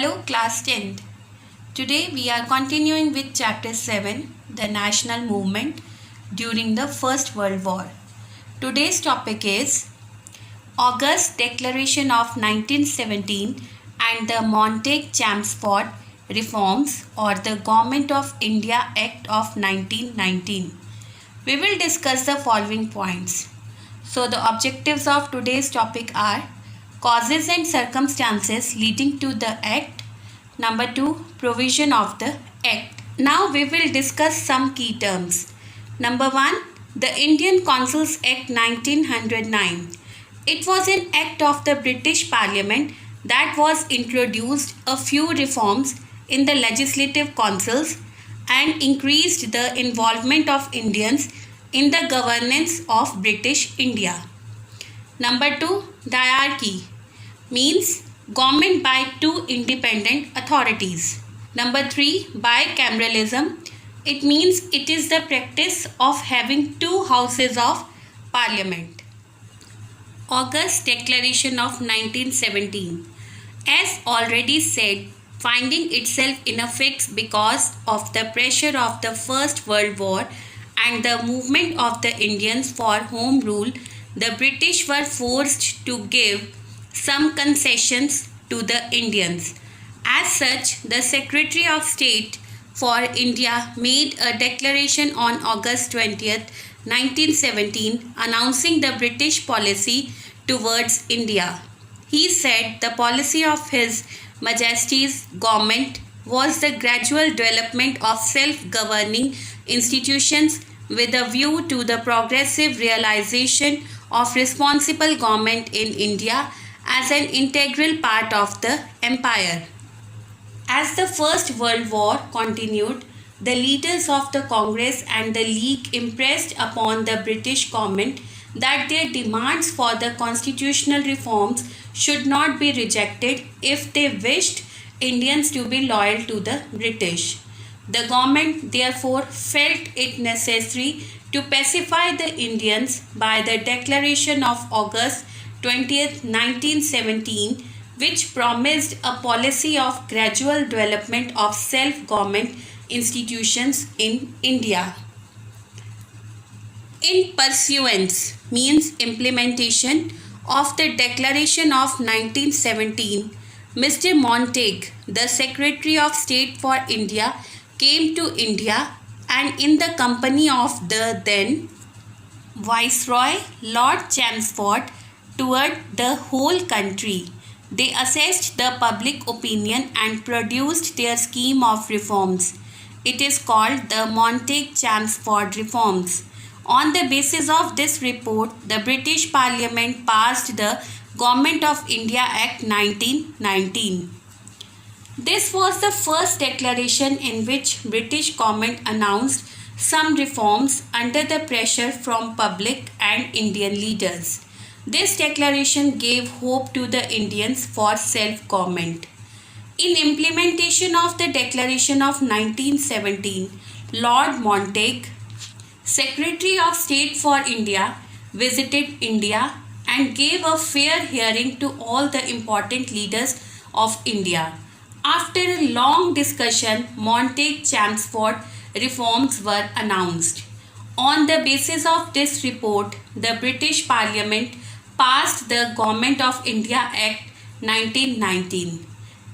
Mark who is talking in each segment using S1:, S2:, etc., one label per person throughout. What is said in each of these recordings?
S1: Hello, class 10th. Today we are continuing with chapter 7, the national movement during the First World War. Today's topic is August Declaration of 1917 and the Montague-Chelmsford Reforms or the Government of India Act of 1919. We will discuss the following points. So the objectives of today's topic are causes and circumstances leading to the act. Number 2, provision of the act. Now we will discuss some key terms. Number 1, the Indian Consuls Act 1909. It was an act of the British Parliament that was introduced a few reforms in the legislative councils and increased the involvement of Indians in the governance of British India. Number 2, diarchy means government by two independent authorities. Number 3, bicameralism. It means it is the practice of having two houses of parliament. August Declaration of 1917. As already said, finding itself in a fix because of the pressure of the First World War and the movement of the Indians for Home Rule, the British were forced to give some concessions to the Indians. As such, the Secretary of State for India made a declaration on August 20th, 1917, announcing the British policy towards India. He said the policy of His Majesty's government was the gradual development of self-governing institutions with a view to the progressive realization of responsible government in India as an integral part of the empire. As the First World War continued, the leaders of the Congress and the League impressed upon the British government that their demands for the constitutional reforms should not be rejected if they wished Indians to be loyal to the British. The government therefore felt it necessary to pacify the Indians by the Declaration of August 20th, 1917, which promised a policy of gradual development of self-government institutions in India. In pursuance means implementation of the Declaration of 1917, Mr. Montague, the Secretary of State for India, came to India and in the company of the then Viceroy Lord Chelmsford toured the whole country. They assessed the public opinion and produced their scheme of reforms. It is called the Montague-Chelmsford Reforms. On the basis of this report, the British Parliament passed the Government of India Act 1919. This was the first declaration in which British government announced some reforms under the pressure from public and Indian leaders. This declaration gave hope to the Indians for self-government. In implementation of the Declaration of 1917, Lord Montague, Secretary of State for India, visited India and gave a fair hearing to all the important leaders of India. After a long discussion, Montague-Chelmsford reforms were announced. On the basis of this report, the British Parliament passed the Government of India Act 1919.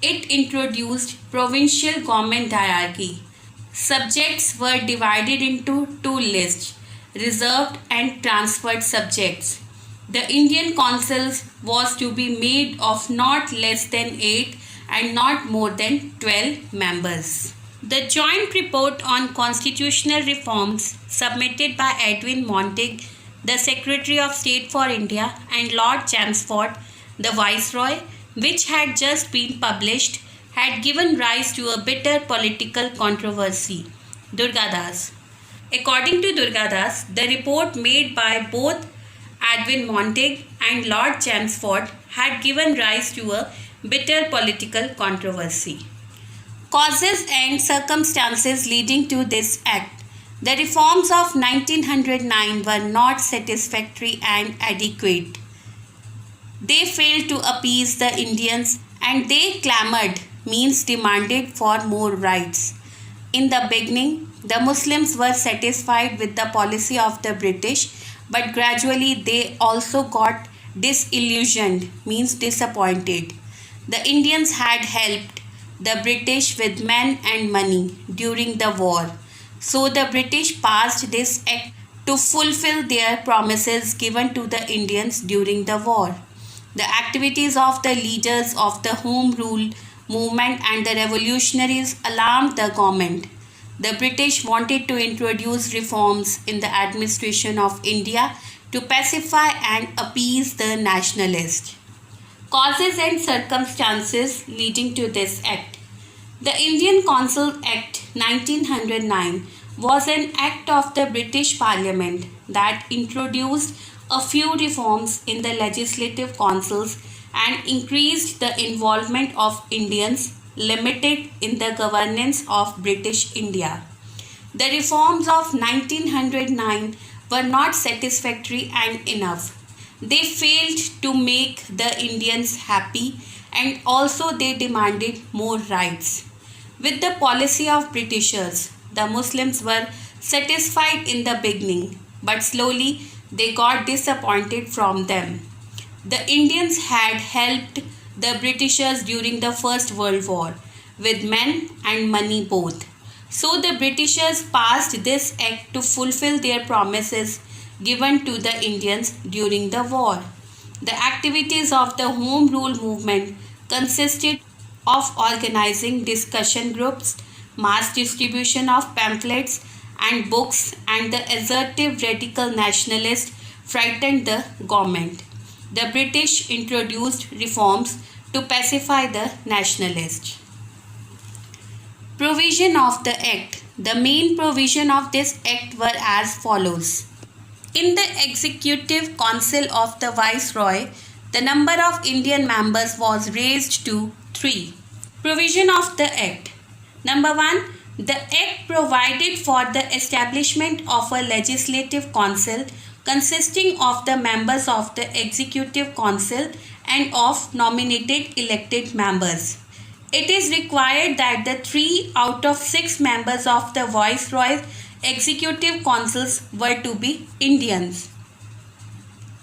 S1: It introduced provincial government hierarchy. Subjects were divided into two lists, reserved and transferred subjects. The Indian consuls was to be made of not less than 8 and not more than 12 members. The joint report on constitutional reforms submitted by Edwin Montague, the Secretary of State for India, and Lord Chelmsford, the Viceroy, which had just been published, had given rise to a bitter political controversy. Durgadas. According to Durgadas, the report made by both Edwin Montague and Lord Chelmsford had given rise to a bitter political controversy. Causes and circumstances leading to this act. The reforms of 1909 were not satisfactory and adequate. They failed to appease the Indians and they clamored means demanded for more rights. In the beginning, the Muslims were satisfied with the policy of the British, but gradually they also got disillusioned, means disappointed. The Indians had helped the British with men and money during the war. So the British passed this act to fulfill their promises given to the Indians during the war. The activities of the leaders of the Home Rule movement and the revolutionaries alarmed the government. The British wanted to introduce reforms in the administration of India to pacify and appease the nationalists. Causes and circumstances leading to this act. The Indian Council Act 1909 was an act of the British Parliament that introduced a few reforms in the legislative councils and increased the involvement of Indians limited in the governance of British India. The reforms of 1909 were not satisfactory and enough. They failed to make the Indians happy and also they demanded more rights. With the policy of Britishers, the Muslims were satisfied in the beginning, but slowly they got disappointed from them. The Indians had helped the Britishers during the First World War with men and money both. So the Britishers passed this act to fulfill their promises given to the Indians during the war. The activities of the Home Rule movement consisted of organizing discussion groups, mass distribution of pamphlets and books, and the assertive radical nationalists frightened the government. The British introduced reforms to pacify the nationalists. Provision of the Act. The main provision of this Act were as follows. In the Executive Council of the Viceroy, the number of Indian members was raised to 3. Provision of the Act. Number 1. The Act provided for the establishment of a legislative council consisting of the members of the Executive Council and of nominated elected members. It is required that the 3 out of 6 members of the Viceroy's Executive Councils were to be Indians.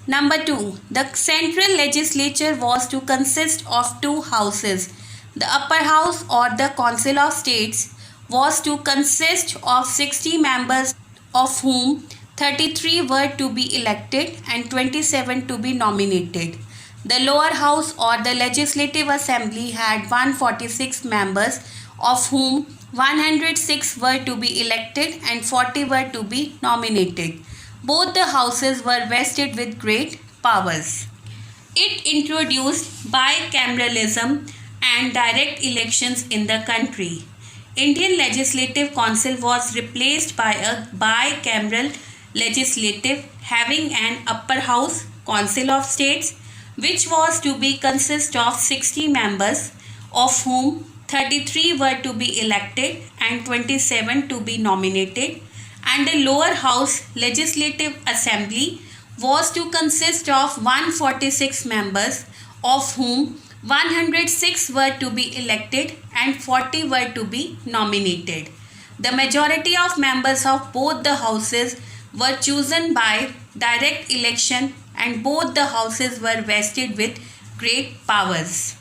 S1: Number 2. The Central Legislature was to consist of 2 houses. The Upper House or the Council of States was to consist of 60 members, of whom 33 were to be elected and 27 to be nominated. The Lower House or the Legislative Assembly had 146 members, of whom 106 were to be elected and 40 were to be nominated. Both the houses were vested with great powers. It introduced bicameralism and direct elections in the country. Indian Legislative Council was replaced by a bicameral legislative having an upper house, Council of States, which was to be consist of 60 members, of whom 33 were to be elected and 27 to be nominated, and the lower house Legislative Assembly was to consist of 146 members, of whom 106 were to be elected and 40 were to be nominated. The majority of members of both the houses were chosen by direct election and both the houses were vested with great powers.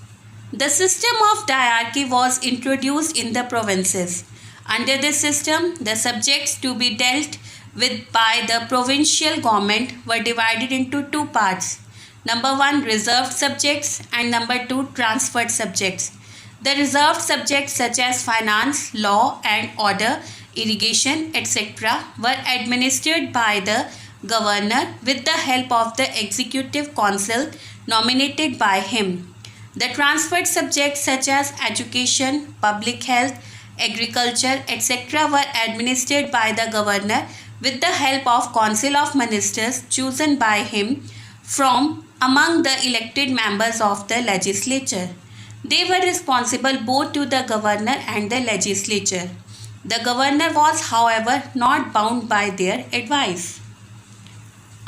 S1: The system of diarchy was introduced in the provinces. Under this system, the subjects to be dealt with by the provincial government were divided into 2 parts. Number 1, reserved subjects, and number 2, transferred subjects. The reserved subjects such as finance, law and order, irrigation, etc. were administered by the governor with the help of the executive council nominated by him. The transferred subjects such as education, public health, agriculture, etc. were administered by the governor with the help of council of ministers chosen by him from among the elected members of the legislature. They were responsible both to the governor and the legislature. The governor was, however, not bound by their advice.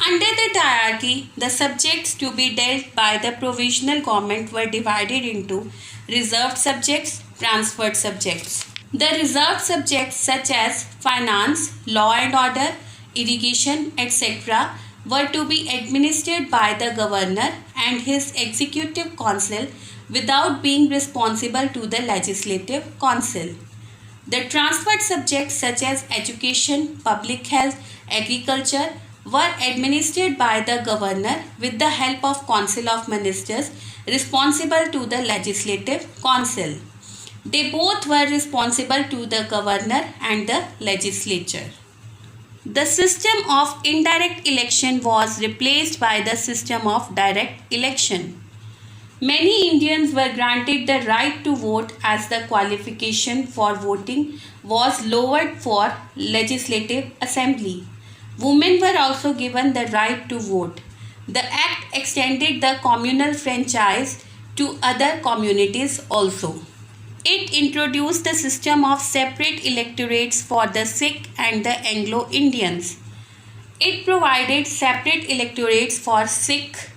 S1: Under the hierarchy, the subjects to be dealt by the provisional government were divided into reserved subjects, transferred subjects. The reserved subjects such as finance, law and order, irrigation, etc. were to be administered by the governor and his executive council without being responsible to the legislative council. The transferred subjects such as education, public health, agriculture were administered by the governor with the help of council of ministers responsible to the legislative council. They both were responsible to the governor and the legislature. The system of indirect election was replaced by the system of direct election. Many Indians were granted the right to vote as the qualification for voting was lowered for legislative assembly. Women were also given the right to vote. The act extended the communal franchise to other communities also. It introduced the system of separate electorates for the Sikh and the Anglo-Indians. It provided separate electorates for Sikh,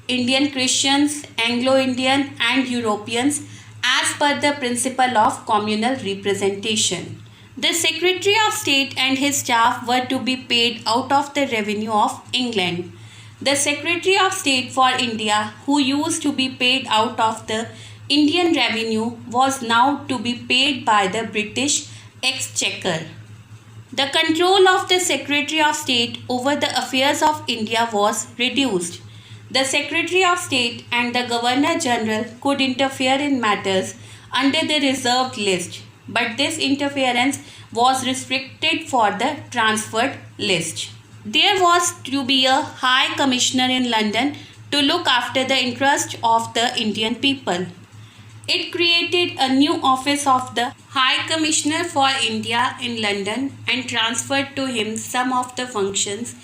S1: Indian Christians, Anglo-Indian and Europeans as per the principle of communal representation. The Secretary of State and his staff were to be paid out of the revenue of England. The Secretary of State for India, who used to be paid out of the Indian revenue, was now to be paid by the British Exchequer. The control of the Secretary of State over the affairs of India was reduced. The Secretary of State and the Governor General could interfere in matters under the reserved list, but this interference was restricted for the transferred list. There was to be a High Commissioner in London to look after the interests of the Indian people. It created a new office of the High Commissioner for India in London and transferred to him some of the functions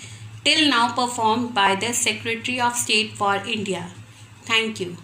S1: till now performed by the Secretary of State for India. Thank you.